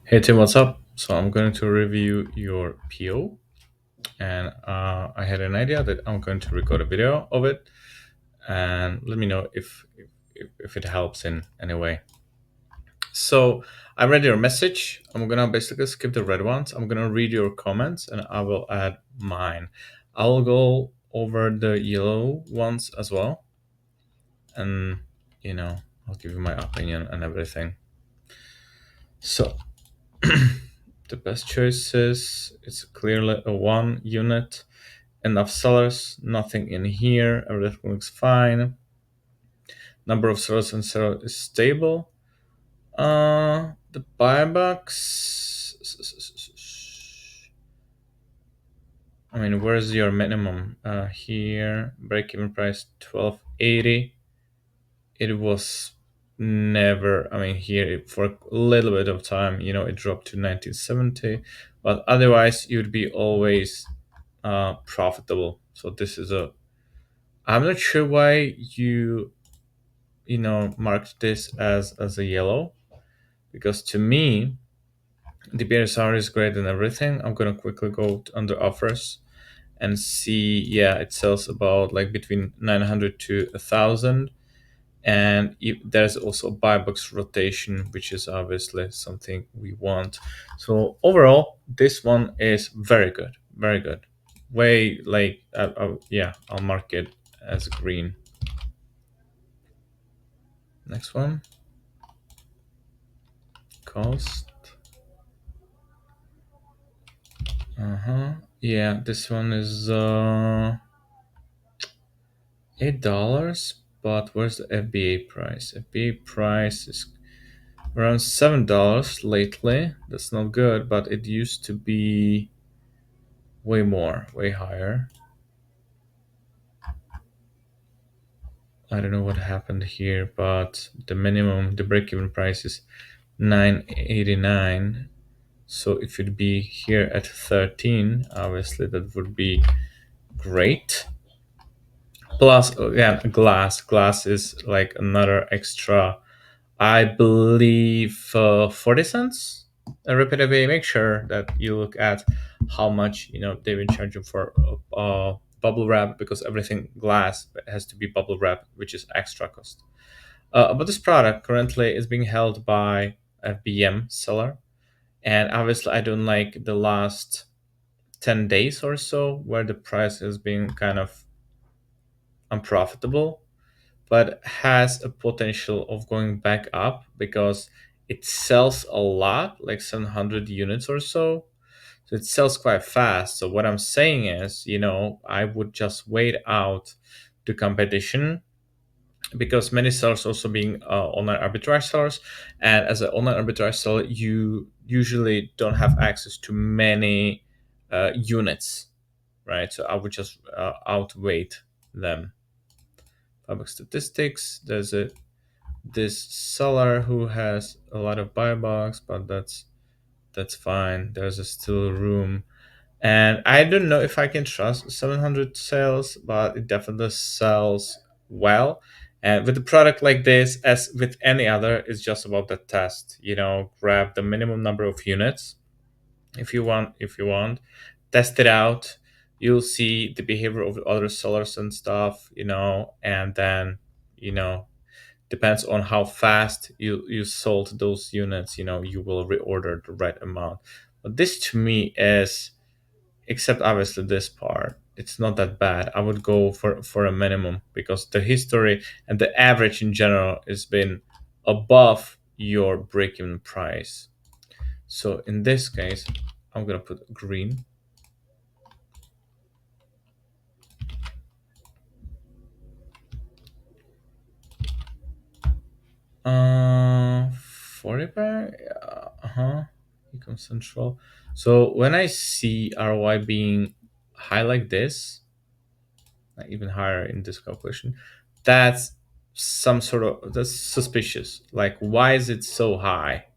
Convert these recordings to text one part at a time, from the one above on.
Hey Tim, what's up? So I'm going to review your PO, and I had an idea that I'm going to record a video of it, and let me know if it helps in any way. So I read your message. I'm gonna basically skip the red ones. I'm gonna read your comments, and I will add mine. I'll go over the yellow ones as well, and you know I'll give you my opinion and everything. So the best choices, it's clearly a one unit, enough sellers, nothing in here, everything looks fine. Number of sellers and seller is stable. The buybacks, I mean, where's your minimum? Here, break even price 1280. It was never, I mean, here for a little bit of time, it dropped to 1970, but otherwise you'd be always profitable. So this is a, I'm not sure why marked this as a yellow, because to me the BSR is great and everything. I'm gonna quickly go under offers and see. Yeah, it sells about like between 900 to 1,000, and there's also buy box rotation, which is obviously something we want. So overall this one is very good, very good. Way like yeah, I'll mark it as green. Next one, cost. Yeah, this one is $8, but where's the FBA price? FBA price is around $7 lately. That's not good, but it used to be way more, way higher. I don't know what happened here, but the minimum, the break-even price is 989. So if it'd be here at 13, obviously that would be great. Plus, yeah, glass. Glass is like another extra, I believe, 40 cents. Repeatedly, make sure that you look at how much they've been charging for bubble wrap, because everything glass has to be bubble wrap, which is extra cost. But this product currently is being held by FBM seller, and obviously I don't like the last 10 days or so where the price has been kind of unprofitable, but has a potential of going back up because it sells a lot, like 700 units or so. So it sells quite fast. So what I'm saying is, I would just wait out the competition, because many sellers also being online arbitrage sellers, and as an online arbitrage seller you usually don't have access to many units, right? So I would just outweight them. Public statistics, there's a this seller who has a lot of buy box, but that's fine. There's a still room, and I don't know if I can trust 700 sales, but it definitely sells well. And with a product like this, as with any other, it's just about the test. Grab the minimum number of units if you want. Test it out. You'll see the behavior of the other sellers and stuff. And then you know depends on how fast you sold those units, you will reorder the right amount. But this to me is, except obviously this part, it's not that bad. I would go for a minimum, because the history and the average in general has been above your break-even price. So in this case I'm gonna put green. 40 pack. Uh-huh. Econ Central. So when I see ROI being high like this, like even higher in this calculation, that's that's suspicious. Like, why is it so high?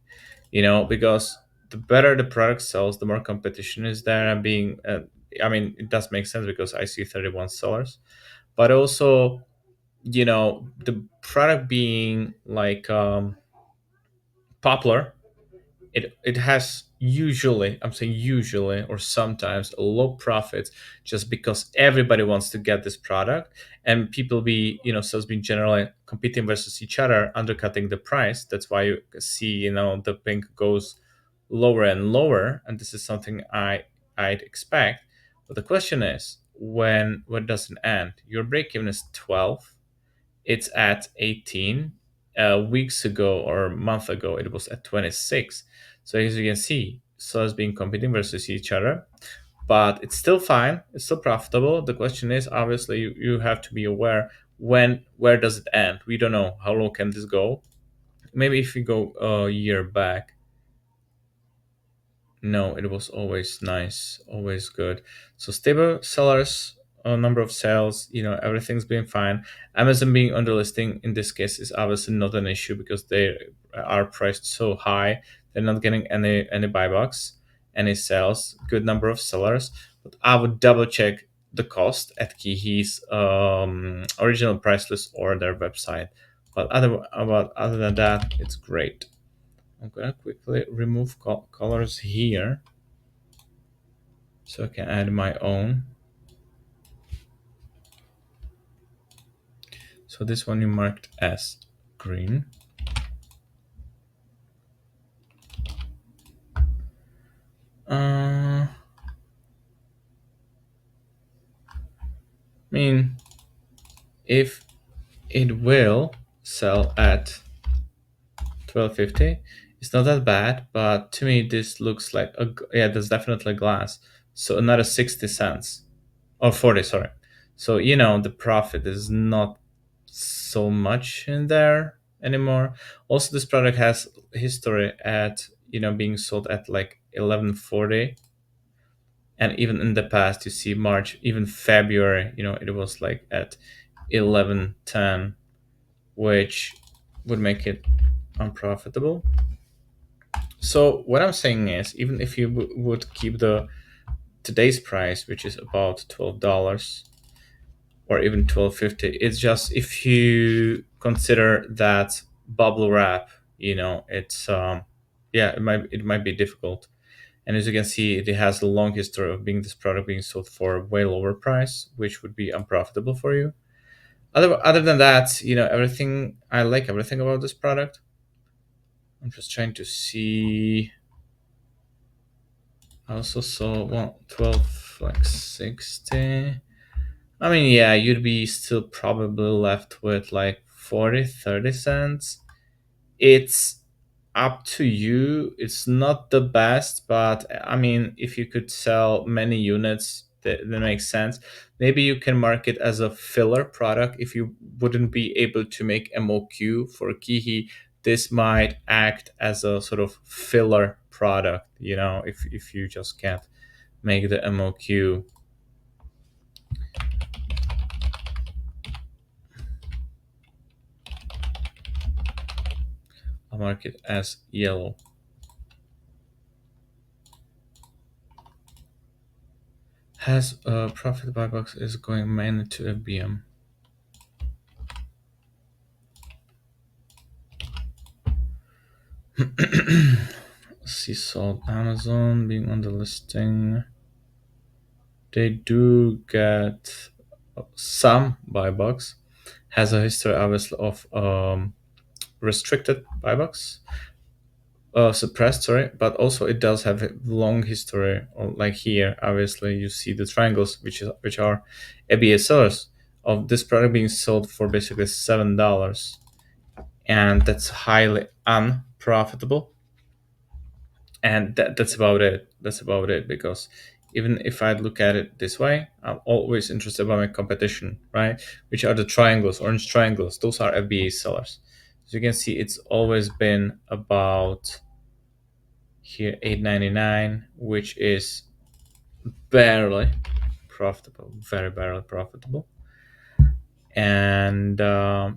Because the better the product sells, the more competition is there. And being, I mean, it does make sense because I see 31 sellers, but also, the product being like popular, it has usually, I'm saying usually or sometimes, low profits, just because everybody wants to get this product, and people be, sales being generally competing versus each other, undercutting the price. That's why you see, the pink goes lower and lower, and this is something I'd expect. But the question is, when does it end? Your break even is 12, it's at 18. Weeks ago or a month ago, it was at 26. So as you can see, sellers being competing versus each other, but it's still fine. It's still profitable. The question is, obviously, you have to be aware, where does it end? We don't know how low can this go. Maybe if you go a year back, no, it was always nice, always good. So stable sellers, number of sales, everything's been fine. Amazon being under listing in this case is obviously not an issue because they are priced so high. They're not getting any buy box, any sales. Good number of sellers, but I would double check the cost at Kihi's original price list or their website. But other than that, it's great. I'm gonna quickly remove colors here so I can add my own. So this one you marked as green. I mean, if it will sell at 12.50, it's not that bad, but to me this looks like yeah, there's definitely glass. So another 60 cents or 40, sorry. So the profit is not so much in there anymore. Also, this product has history at being sold at like 11.40, and even in the past you see March, even February, it was like at 11.10, which would make it unprofitable. So what I'm saying is, even if you would keep the today's price, which is about $12 or even 12.50, it's just, if you consider that bubble wrap, it's yeah, it might be difficult. And as you can see, it has a long history of being this product being sold for a way lower price, which would be unprofitable for you. Other than that, everything, I like everything about this product. I'm just trying to see. I also saw 12 like 60. I mean, yeah, you'd be still probably left with like 40, 30 cents. It's up to you. It's not the best, but I mean, if you could sell many units, that makes sense. Maybe you can mark it as a filler product if you wouldn't be able to make MOQ for Kihi. This might act as a sort of filler product, if you just can't make the MOQ. I'll mark it as yellow. Has a profit buy box is going mainly to FBM. See, sold Amazon being on the listing. They do get some buy box. Has a history obviously of restricted buy box, suppressed, sorry, but also it does have a long history. Like here, obviously you see the triangles, which are ABA sellers of this product being sold for basically $7, and that's highly unprofitable. And that's about it. That's about it, because even if I look at it this way, I'm always interested about my competition, right? Which are the triangles, orange triangles. Those are FBA sellers. As you can see, it's always been about here 8.99, which is barely profitable, very barely profitable. And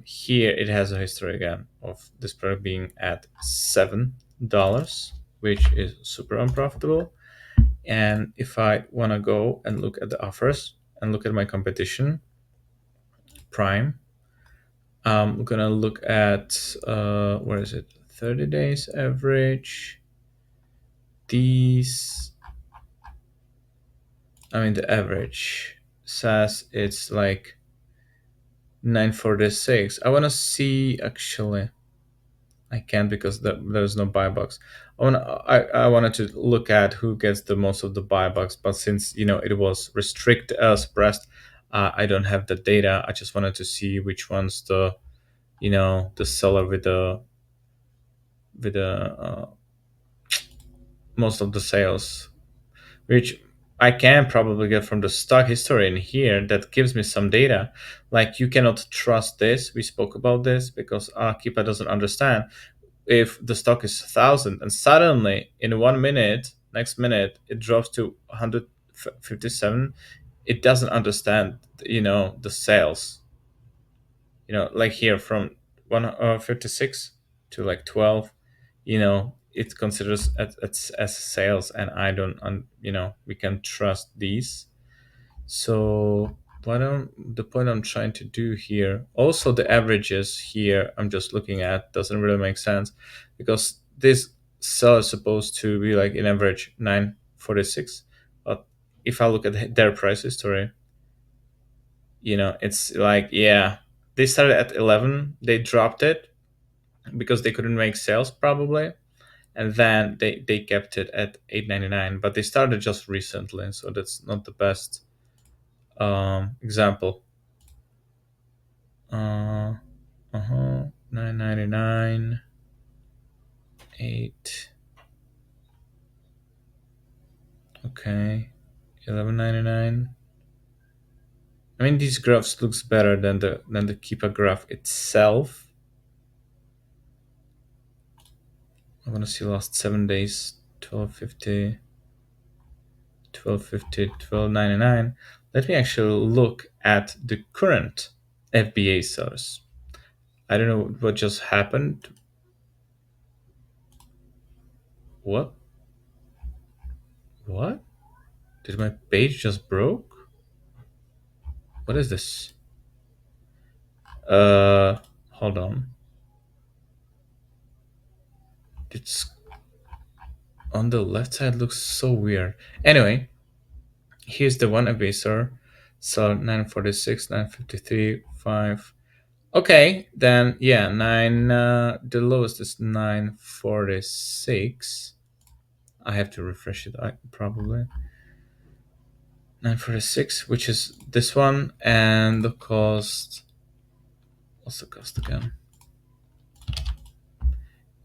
here it has a history again of this product being at $7, which is super unprofitable. And if I want to go and look at the offers and look at my competition, Prime, I'm gonna look at where is it? 30 days average. these, I mean, the average says it's like 946. I want to see actually. I can't because there's no buy box. I wanted to look at who gets the most of the buy box, but since it was suppressed, I don't have the data. I just wanted to see which one's the seller with the most of the sales, which I can probably get from the stock history in here that gives me some data. Like you cannot trust this. We spoke about this because Kipa doesn't understand. If the stock is 1,000 and suddenly in 1 minute, next minute it drops to 157, it doesn't understand the sales. Like here from 156 to like 12, it considers as sales, and I don't we can trust these. So the point I'm trying to do here, also the averages here I'm just looking at doesn't really make sense, because this cell is supposed to be like in average 946, but if I look at their price history, it's like, yeah, they started at 11, they dropped it because they couldn't make sales probably, and then they kept it at 899, but they started just recently, so that's not the best example. 999, 8, okay, 1199. I mean, these graphs looks better than the Keepa graph itself. I want to see last 7 days. 1250, 1250, 1299. Let me actually look at the current FBA sellers. I don't know what just happened. What? What? Did my page just broke? What is this? Hold on. It's on the left side, looks so weird. Anyway, here's the one evasor. So 946, 953, 5. Okay, then yeah, 9 the lowest is 946. I have to refresh it probably. 946, which is this one, and the cost, what's the cost again?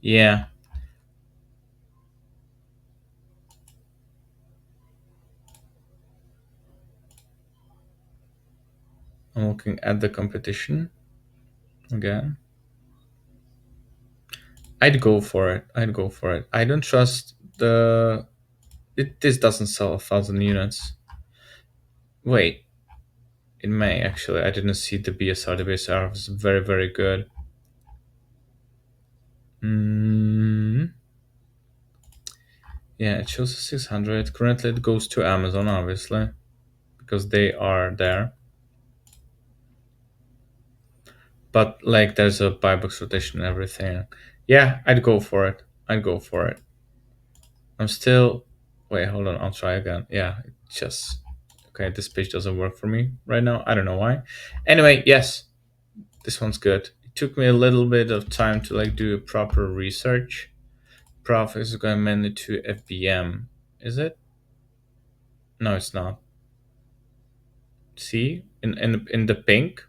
Yeah, I'm looking at the competition again. I'd go for it. I'd go for it. I don't trust this doesn't sell 1,000 units. Wait, it may actually. I didn't see the BSR. The BSR was very, very good. Yeah, it shows 600. Currently, it goes to Amazon, obviously, because they are there. But like, there's a buy box rotation and everything. Yeah, I'd go for it. I'd go for it. I'm still. Wait, hold on. I'll try again. Yeah, it just. Okay, this page doesn't work for me right now. I don't know why. Anyway, yes, this one's good. It took me a little bit of time to like do a proper research. Prof is going mainly to FBM. Is it? No, it's not. See, in the pink,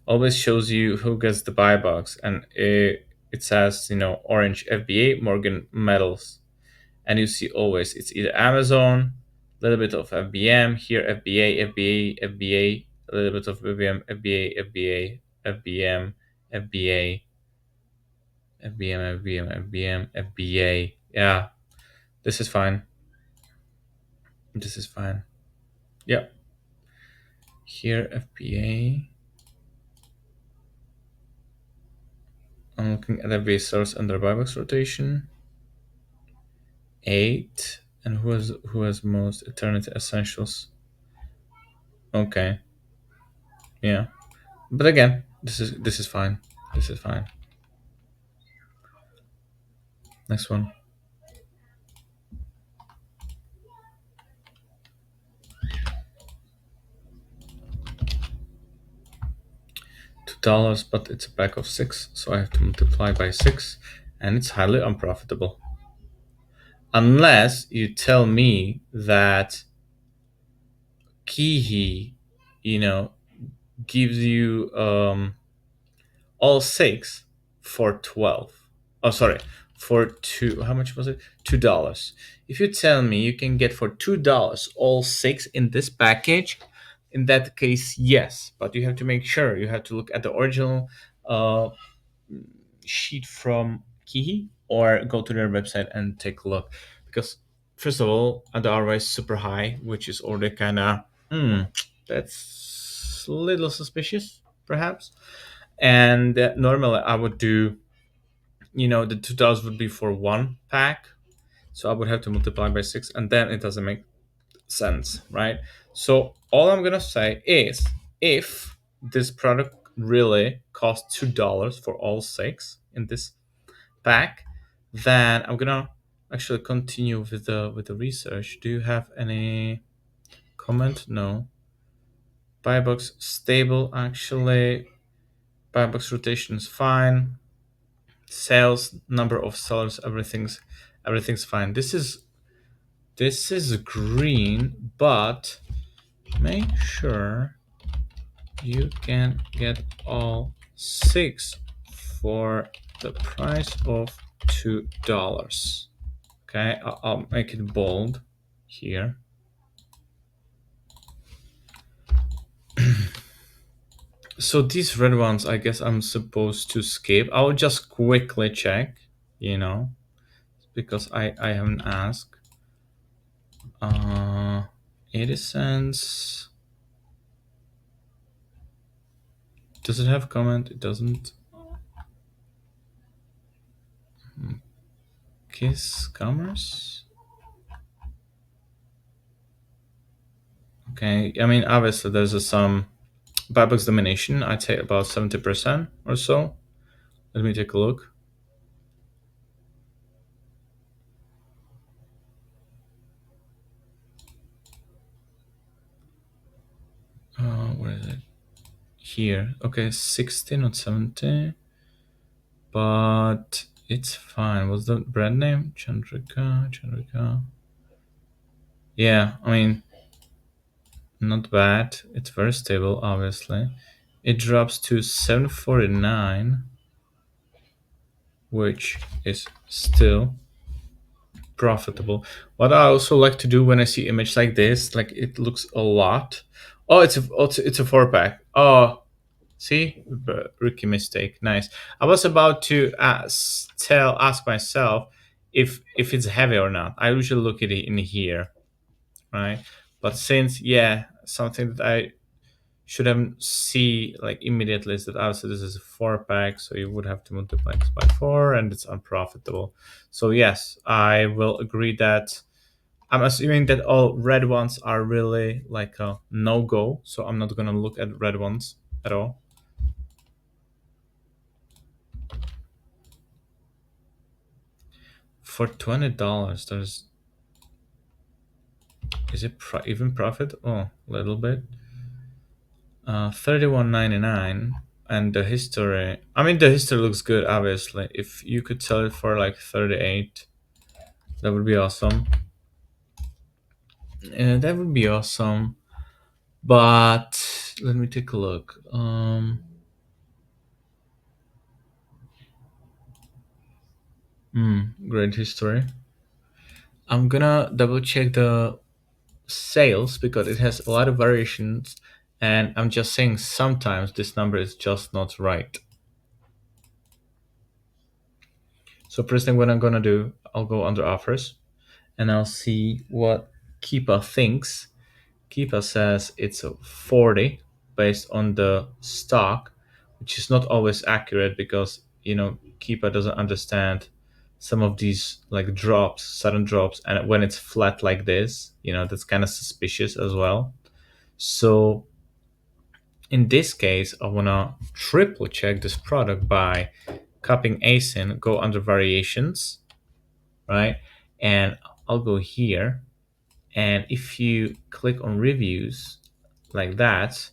always shows you who gets the buy box, and it says orange FBA Morgan Metals, and you see always it's either Amazon, a little bit of FBM here, FBA, a little bit of FBM, FBM, FBA, FBA. Yeah, this is fine. This is fine. Yeah, here FBA. I'm looking at FBA source under buy box rotation. 8, and who has most Eternity Essentials? Okay, yeah, but again, this is fine. This is fine. Next one. $2, but it's a pack of six, so I have to multiply by six, and it's highly unprofitable. Unless you tell me that Kihi, you know, gives you all six for 12. Oh, sorry, for two. How much was it? $2. If you tell me you can get for $2 all six in this package, in that case, yes. But you have to make sure you have to look at the original uh, sheet from Kihi or go to their website and take a look. Because first of all, the ROI is super high, which is already kind of that's a little suspicious, perhaps. And normally I would do, the $2 would be for one pack, so I would have to multiply by six, and then it doesn't make sense, right? So all I'm gonna say is, if this product really costs $2 for all six in this pack, then I'm gonna actually continue with the research. Do you have any comment? No. Buy box stable, actually. Buy box rotation is fine. Sales, number of sellers, everything's fine. This is green, but make sure you can get all six for the price of $2. Okay, I'll make it bold here. So these red ones, I guess I'm supposed to skip. I'll just quickly check, because I haven't asked. 80 cents. Does it have comment? It doesn't. Kiss commerce. Okay, I mean, obviously there's some Buybox domination. I'd say about 70% or so. Let me take a look. Where is it? Here. Okay, 60, not 70. But it's fine. What's the brand name? Chandrika. Yeah, I mean, not bad. It's very stable, obviously. It drops to 749, which is still profitable. What I also like to do when I see image like this, like it looks a lot. Oh, it's a four pack. Oh, see, rookie mistake. Nice. I was about to ask myself if it's heavy or not. I usually look at it in here, right? But since, yeah, something that I should have see like immediately is that obviously this is a four pack, so you would have to multiply this by four, and it's unprofitable. So yes, I will agree that I'm assuming that all red ones are really like a no go, so I'm not gonna look at red ones at all. For $20, there's is it even profit? Oh, a little bit. 31.99, and the history. I mean, the history looks good. Obviously, if you could sell it for like 38, that would be awesome. And that would be awesome. But let me take a look. Great history. I'm gonna double check the sales because it has a lot of variations, and I'm just saying sometimes this number is just not right. So first thing what I'm gonna do, I'll go under offers, and I'll see what Keepa thinks. Keepa says it's a 40 based on the stock, which is not always accurate because Keepa doesn't understand some of these like drops, sudden drops, and when it's flat like this, that's kind of suspicious as well. So in this case, I wanna triple check this product by copying ASIN, go under variations, right? And I'll go here. And if you click on reviews like that,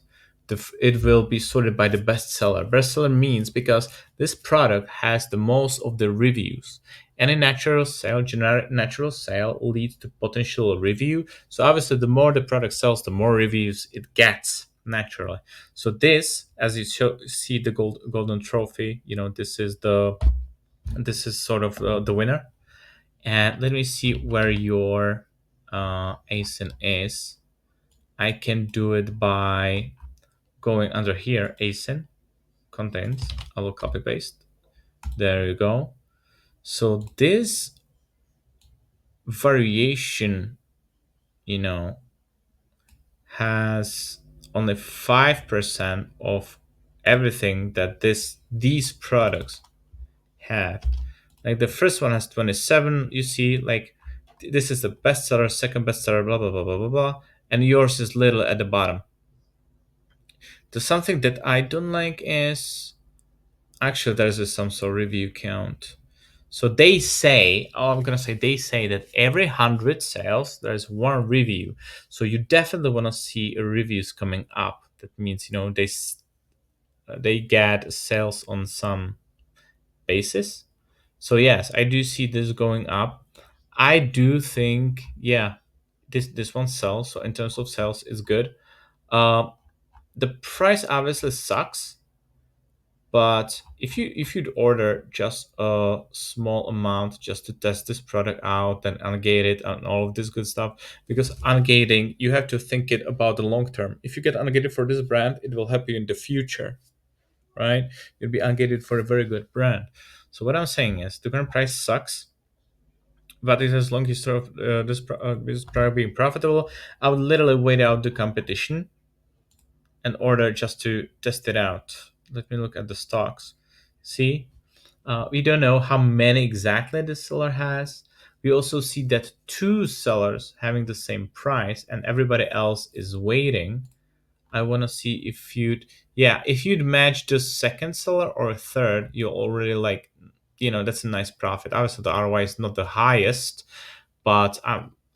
it will be sorted by the bestseller. Bestseller means because this product has the most of the reviews. Any natural sale, generic natural sale leads to potential review. So obviously, the more the product sells, the more reviews it gets naturally. So this, as you see the golden trophy, this is sort of the winner. And let me see where your ASIN is. I can do it by going under here, ASIN contains. I will copy paste. There you go. So this variation, you know, has only 5% of everything that these products have. Like the first one has 27, you see, like this is the bestseller, second bestseller, blah blah blah blah blah blah, and yours is little at the bottom. The something that I don't like is actually there's some sort of review count. So they say, oh, I'm gonna say they say that every 100 sales there's one review. So you definitely want to see reviews coming up. That means they get sales on some basis. So yes, I do see this going up. I do think, yeah, this one sells. So in terms of sales, is good. Uh, the price obviously sucks, but if you'd order just a small amount just to test this product out and ungate it and all of this good stuff, because ungating you have to think it about the long term. If you get ungated for this brand, it will help you in the future, right? You'll be ungated for a very good brand. So what I'm saying is the current price sucks, but it has long history of this product being profitable. I would literally wait out the competition and order just to test it out. Let me look at the stocks. See, we don't know how many exactly the seller has. We also see that two sellers having the same price and everybody else is waiting. I want to see if if you'd match the second seller or a third, you're already like, that's a nice profit. Obviously, the ROI is not the highest, but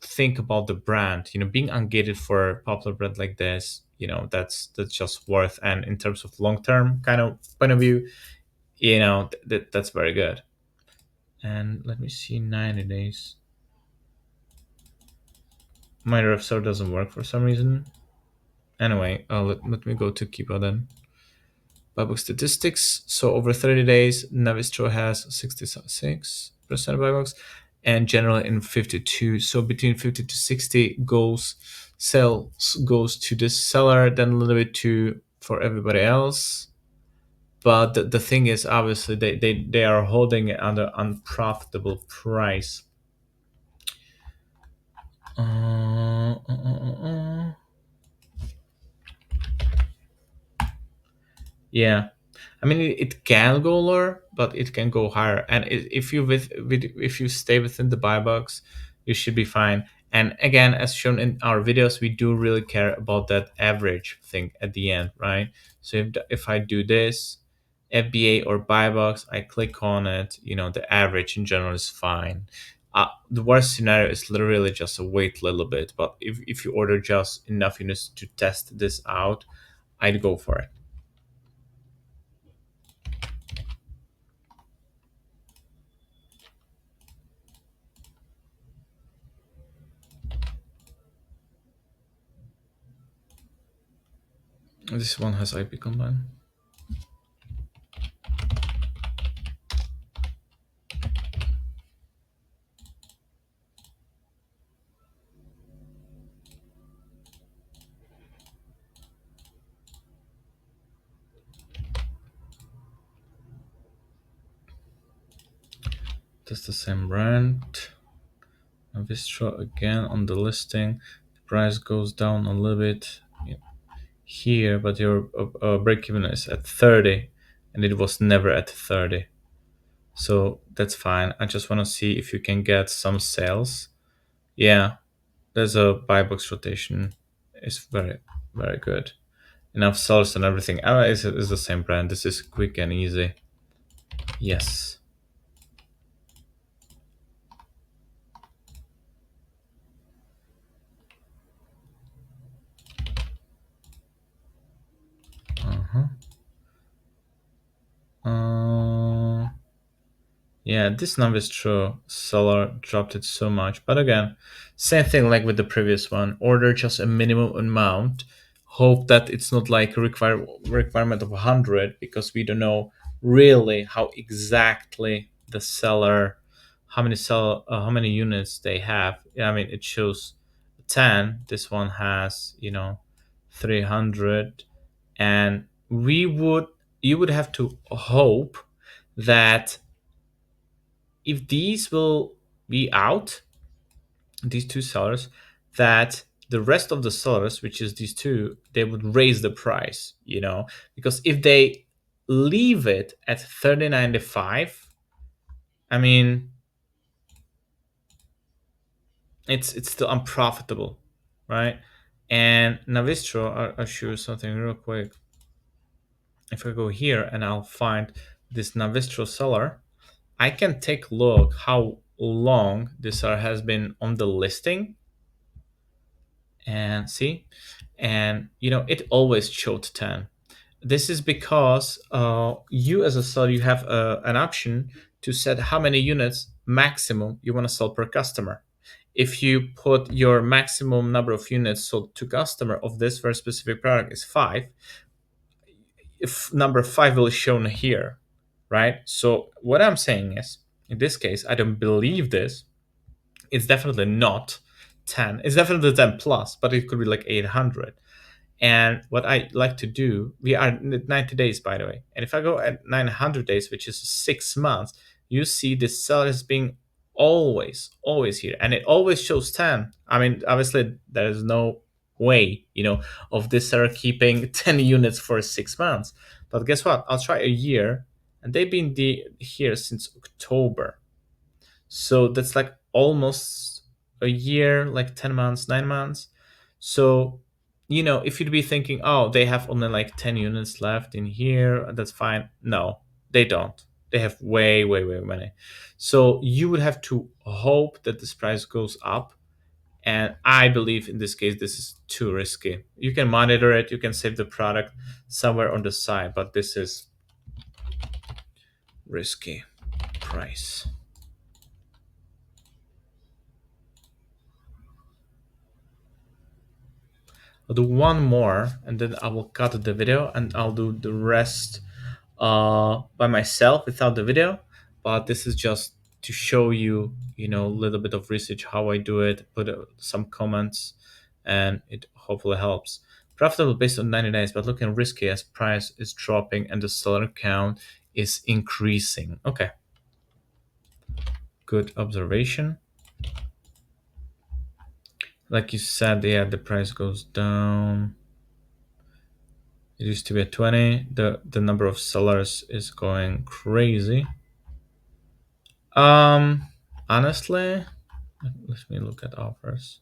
think about the brand. Being ungated for a popular brand like this, that's just worth. And in terms of long term kind of point of view, that's very good. And let me see, 90 days. My ref store doesn't work for some reason. Anyway, let me go to Kipa then. Buybox statistics. So over 30 days, Navistro has 66% buybox, and general in 52. So between 50 to 60 sales goes to the seller, then a little bit to for everybody else. But the thing is, obviously, they are holding it under unprofitable price. Yeah, I mean it can go lower, but it can go higher. And if if you stay within the buy box, you should be fine. And again, as shown in our videos, we do really care about that average thing at the end, right? So if I do this, FBA or buy box, I click on it. The average in general is fine. The worst scenario is literally just to wait a little bit. But if you order just enough units to test this out, I'd go for it. This one has IP combine. That's the same brand. Vistro again on the listing. The price goes down a little bit here, but your break even is at 30, and it was never at 30. So that's fine. I just want to see if you can get some sales. Yeah, there's a buy box rotation. It's very, very good. Enough sales and everything. It's the same brand. This is quick and easy. Yes. Yeah, this number is true. Seller dropped it so much. But again, same thing like with the previous one. Order just a minimum amount. Hope that it's not like a requirement of 100 because we don't know really how exactly the seller, how many units they have. Yeah, I mean, it shows 10. This one has, 300. And you would have to hope that if these will be out, these two sellers, that the rest of the sellers, which is these two, they would raise the price, because if they leave it at 30.95, I mean, it's still unprofitable, right? And Navistro, I'll show you something real quick. If I go here and I'll find this Navistro seller, I can take a look how long this seller has been on the listing and see, and it always showed 10. This is because you as a seller, you have an option to set how many units maximum you want to sell per customer. If you put your maximum number of units sold to customer of this very specific product is 5, if number 5 will shown here, right? So what I'm saying is, in this case, I don't believe this. It's definitely not 10. It's definitely 10 plus, but it could be like 800. And what I like to do, we are at 90 days, by the way. And if I go at 900 days, which is 6 months, you see the seller is being always here. And it always shows 10. I mean, obviously, there is no way, of this seller keeping 10 units for 6 months. But guess what? I'll try a year. And they've been here since October. So that's like almost a year, like 10 months, 9 months. So, if you'd be thinking, oh, they have only like 10 units left in here, that's fine. No, they don't. They have way, way, way many. So you would have to hope that this price goes up. And I believe in this case, this is too risky. You can monitor it, you can save the product somewhere on the side, but this is risky price. I'll do one more and then I will cut the video and I'll do the rest by myself without the video. But this is just to show you, a little bit of research, how I do it, put some comments, and it hopefully helps. Profitable based on 90 days, but looking risky as price is dropping and the seller count is increasing. Okay. Good observation. Like you said, yeah, the price goes down. It used to be at 20. The number of sellers is going crazy. Honestly, let me look at offers.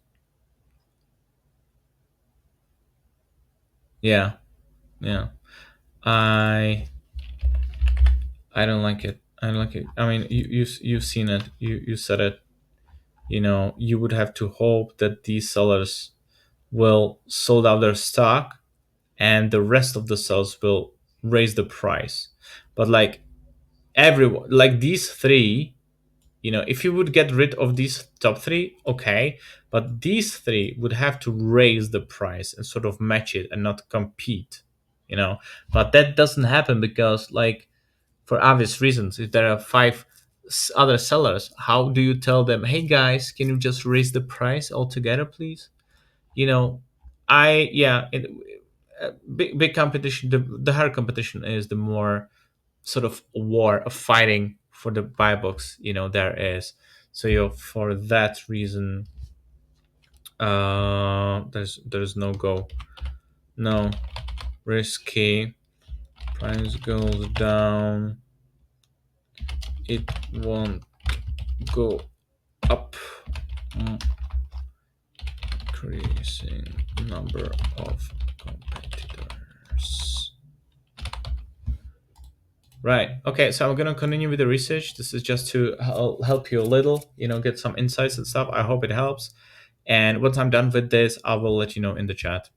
Yeah, yeah. I don't like it. I don't like it. I mean, you've seen it. You said it. You would have to hope that these sellers will sold out their stock, and the rest of the sellers will raise the price. But like everyone, like these three, if you would get rid of these top three, okay, but these three would have to raise the price and sort of match it and not compete, but that doesn't happen because, like, for obvious reasons, if there are five other sellers, how do you tell them, hey guys, can you just raise the price altogether, please? you know yeah, big competition, the higher competition is, the more sort of war of fighting for the buy box there is. So for that reason, there's no go, no, risky. Price goes down, it won't go up. Increasing number of competitors. Right. Okay. So I'm gonna continue with the research. This is just to help you a little, get some insights and stuff. I hope it helps. And once I'm done with this, I will let you know in the chat.